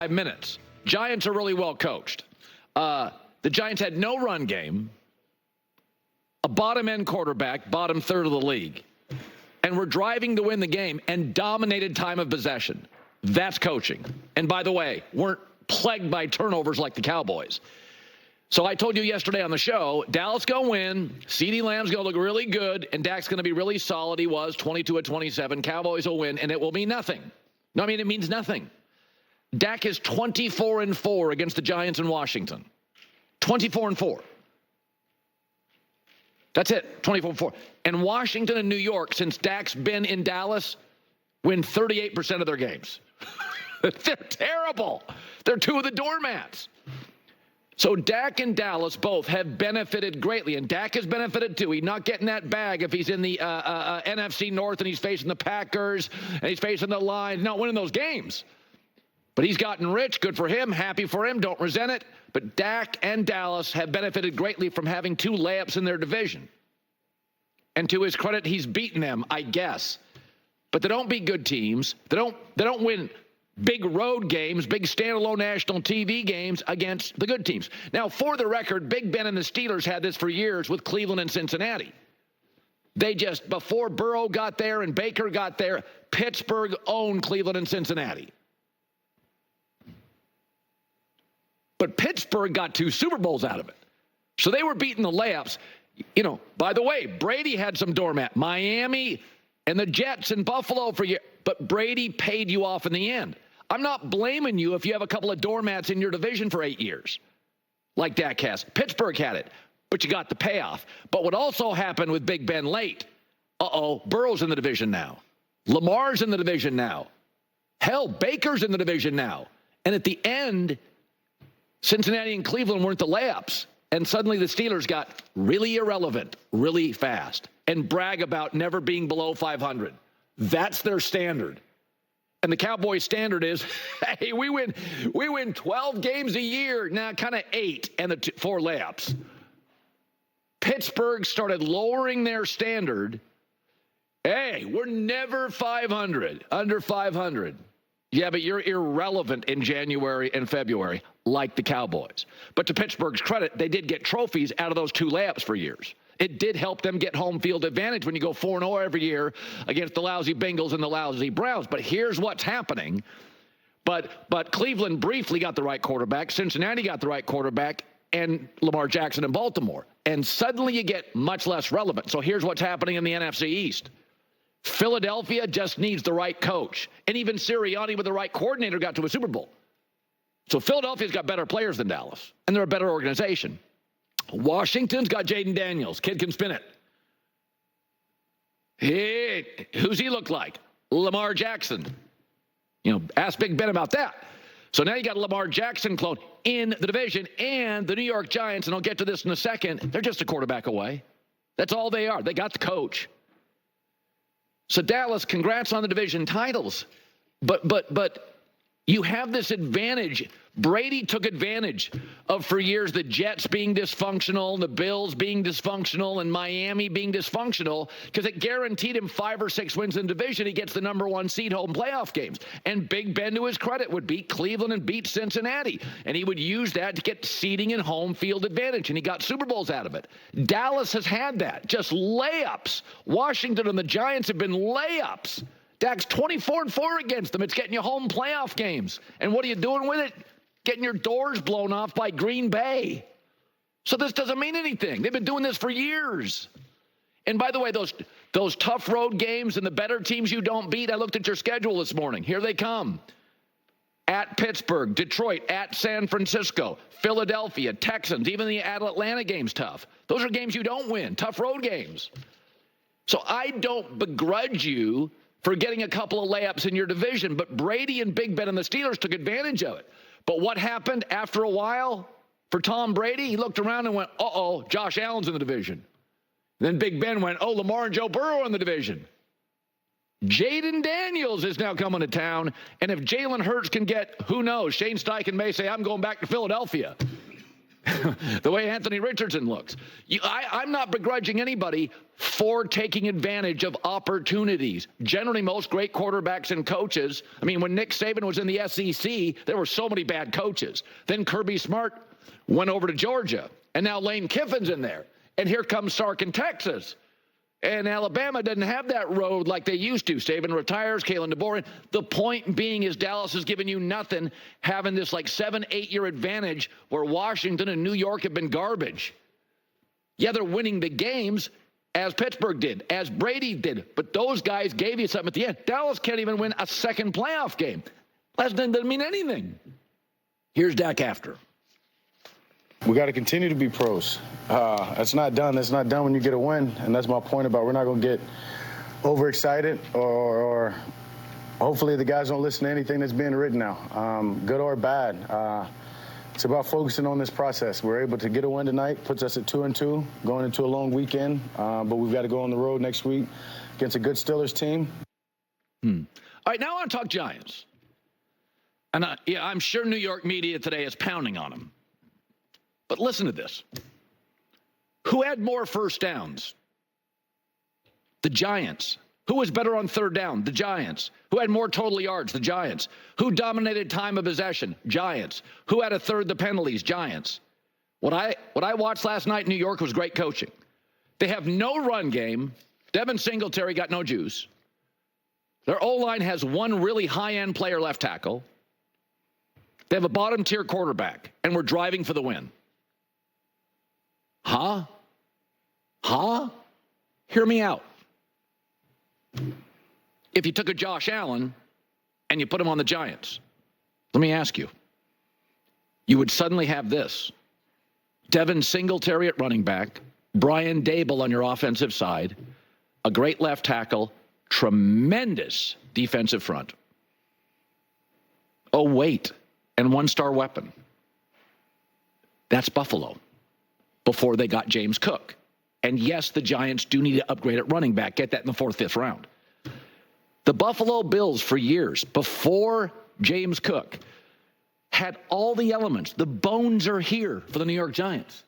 minutes. Giants are really well coached. The Giants had no run game, a bottom-end quarterback, bottom third of the league, and were driving to win the game and dominated time of possession. That's coaching. And by the way, weren't plagued by turnovers like the Cowboys. So I told you yesterday on the show, Dallas going to win, CeeDee Lamb's going to look really good, and Dak's going to be really solid. He was 22 of 27. Cowboys will win, and it will mean nothing. No, I mean, it means nothing. Dak is 24-4 against the Giants in Washington. 24-4. That's it, 24-4. And Washington and New York, since Dak's been in Dallas, win 38% of their games. They're terrible. They're two of the doormats. So Dak and Dallas both have benefited greatly, and Dak has benefited too. He's not getting that bag if he's in the NFC North and he's facing the Packers and he's facing the Lions, not winning those games. But he's gotten rich. Good for him. Happy for him. Don't resent it. But Dak and Dallas have benefited greatly from having two layups in their division. And to his credit, he's beaten them, I guess. But they don't beat good teams. They don't win big road games, big standalone national TV games against the good teams. Now, for the record, Big Ben and the Steelers had this for years with Cleveland and Cincinnati. They just, before Burrow got there and Baker got there, Pittsburgh owned Cleveland and Cincinnati. But Pittsburgh got 2 Super Bowls out of it. So they were beating the layups. You know, by the way, Brady had some doormat. Miami and the Jets and Buffalo for years. But Brady paid you off in the end. I'm not blaming you if you have a couple of doormats in your division for 8 years, like Dak has. Pittsburgh had it, but you got the payoff. But what also happened with Big Ben late, Burrow's in the division now. Lamar's in the division now. Hell, Baker's in the division now. And at the end, Cincinnati and Cleveland weren't the layups. And suddenly the Steelers got really irrelevant really fast and brag about never being below 500. That's their standard. And the Cowboys' standard is, hey, we win 12 games a year. Now, kind of 8 and the 4 layups. Pittsburgh started lowering their standard. Hey, we're never 500, under 500. Yeah, but you're irrelevant in January and February, like the Cowboys. But to Pittsburgh's credit, they did get trophies out of those 2 layups for years. It did help them get home field advantage when you go 4-0 every year against the lousy Bengals and the lousy Browns. But here's what's happening. But Cleveland briefly got the right quarterback. Cincinnati got the right quarterback, and Lamar Jackson in Baltimore. And suddenly you get much less relevant. So here's what's happening in the NFC East. Philadelphia just needs the right coach. And even Sirianni with the right coordinator got to a Super Bowl. So Philadelphia's got better players than Dallas, and they're a better organization. Washington's got Jaden Daniels. Kid can spin it. Hey, who's he look like? Lamar Jackson. You know, ask Big Ben about that. So now you got a Lamar Jackson clone in the division, and the New York Giants, and I'll get to this in a second, they're just a quarterback away. That's all they are. They got the coach. So Dallas, congrats on the division titles. But you have this advantage. Brady took advantage of, for years, the Jets being dysfunctional, the Bills being dysfunctional, and Miami being dysfunctional, because it guaranteed him 5 or 6 wins in the division. He gets the #1 seed home playoff games. And Big Ben, to his credit, would beat Cleveland and beat Cincinnati. And he would use that to get seeding and home field advantage. And he got Super Bowls out of it. Dallas has had that. Just layups. Washington and the Giants have been layups. Dak's 24-4 against them. It's getting you home playoff games. And what are you doing with it? Getting your doors blown off by Green Bay. So this doesn't mean anything. They've been doing this for years. And by the way, those tough road games and the better teams you don't beat, I looked at your schedule this morning. Here they come. At Pittsburgh, Detroit, at San Francisco, Philadelphia, Texans, even the Atlanta game's tough. Those are games you don't win, tough road games. So I don't begrudge you for getting a couple of layups in your division, but Brady and Big Ben and the Steelers took advantage of it. But what happened after a while for Tom Brady? He looked around and went, Josh Allen's in the division. Then Big Ben went, Lamar and Joe Burrow in the division. Jaden Daniels is now coming to town, and if Jalen Hurts can get, who knows, Shane Steichen may say, I'm going back to Philadelphia. The way Anthony Richardson looks. I'm not begrudging anybody for taking advantage of opportunities. Generally, most great quarterbacks and coaches, I mean, when Nick Saban was in the SEC, there were so many bad coaches. Then Kirby Smart went over to Georgia, and now Lane Kiffin's in there. And here comes Sark in Texas. And Alabama doesn't have that road like they used to. Saban retires, Kalen DeBoer. The point being is Dallas has given you nothing, having this like 7-8 year advantage where Washington and New York have been garbage. Yeah, they're winning the games as Pittsburgh did, as Brady did. But those guys gave you something at the end. Dallas can't even win a second playoff game. That doesn't mean anything. Here's Dak after. We got to continue to be pros. That's not done. That's not done when you get a win. And that's my point about we're not going to get overexcited or hopefully the guys don't listen to anything that's being written now, good or bad. It's about focusing on this process. We're able to get a win tonight, puts us at 2-2, going into a long weekend. But we've got to go on the road next week against a good Steelers team. All right, now I want to talk Giants. And I'm sure New York media today is pounding on them. But listen to this. Who had more first downs? The Giants. Who was better on third down? The Giants. Who had more total yards? The Giants. Who dominated time of possession? Giants. Who had a third the penalties? Giants. What I watched last night in New York was great coaching. They have no run game. Devin Singletary got no juice. Their O-line has one really high-end player left tackle. They have a bottom-tier quarterback, and we're driving for the win. Huh? Hear me out. If you took a Josh Allen and you put him on the Giants, let me ask you, you would suddenly have this. Devin Singletary at running back, Brian Dable on your offensive side, a great left tackle, tremendous defensive front. Oh, wait, and one-star weapon. That's Buffalo. Before they got James Cook. And yes, the Giants do need to upgrade at running back. Get that in the 4th, 5th round. The Buffalo Bills for years, before James Cook, had all the elements. The bones are here for the New York Giants.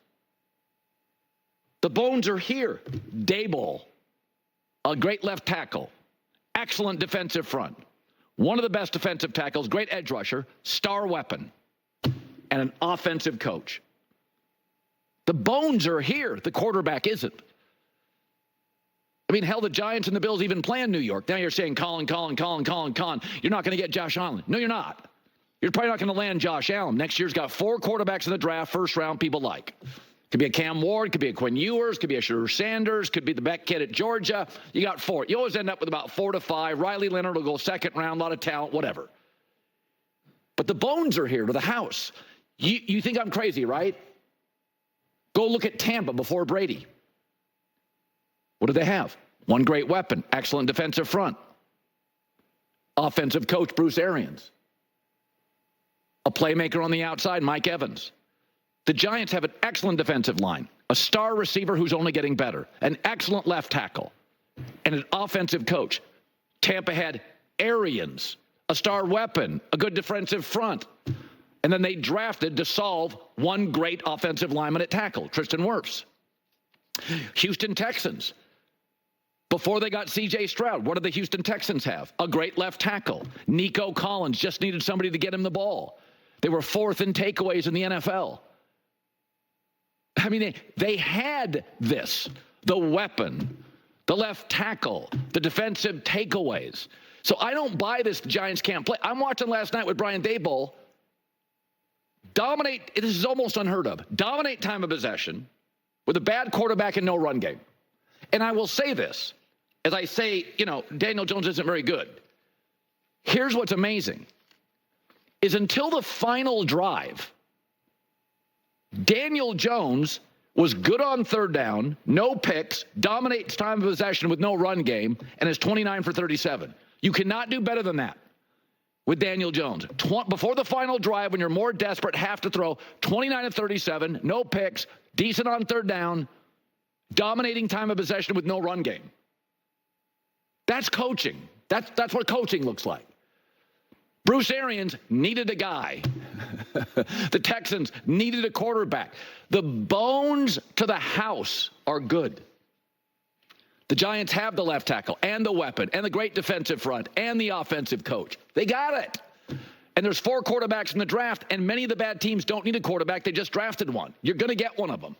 The bones are here. Daboll, a great left tackle, excellent defensive front, one of the best defensive tackles, great edge rusher, star weapon, and an offensive coach. The bones are here. The quarterback isn't. I mean, hell, the Giants and the Bills even play in New York. Now you're saying Colin. You're not going to get Josh Allen. No, you're not. You're probably not going to land Josh Allen. Next year's got 4 quarterbacks in the draft, first round, people like. Could be a Cam Ward, could be a Quinn Ewers, could be a Shedeur Sanders, could be the Beck kid at Georgia. You got 4. You always end up with about 4 to 5. Riley Leonard will go second round, a lot of talent, whatever. But the bones are here to the house. You think I'm crazy, right? Go look at Tampa before Brady. What do they have? One great weapon, excellent defensive front. Offensive coach, Bruce Arians. A playmaker on the outside, Mike Evans. The Giants have an excellent defensive line, a star receiver who's only getting better, an excellent left tackle, and an offensive coach. Tampa had Arians, a star weapon, a good defensive front. And then they drafted to solve one great offensive lineman at tackle, Tristan Wirfs. Houston Texans. Before they got C.J. Stroud, what did the Houston Texans have? A great left tackle. Nico Collins just needed somebody to get him the ball. They were 4th in takeaways in the NFL. I mean, they had this, the weapon, the left tackle, the defensive takeaways. So I don't buy this the Giants can't play. I'm watching last night with Brian Daboll. Dominate, this is almost unheard of, dominate time of possession with a bad quarterback and no run game. And I will say this, as I say, Daniel Jones isn't very good. Here's what's amazing, is until the final drive, Daniel Jones was good on third down, no picks, dominates time of possession with no run game, and is 29 for 37. You cannot do better than that with Daniel Jones. Before the final drive, when you're more desperate, have to throw 29 of 37, no picks, decent on third down, dominating time of possession with no run game. That's coaching. That's what coaching looks like. Bruce Arians needed a guy. The Texans needed a quarterback. The bones to the house are good. The Giants have the left tackle and the weapon and the great defensive front and the offensive coach. They got it. And there's 4 quarterbacks in the draft, and many of the bad teams don't need a quarterback. They just drafted one. You're going to get one of them.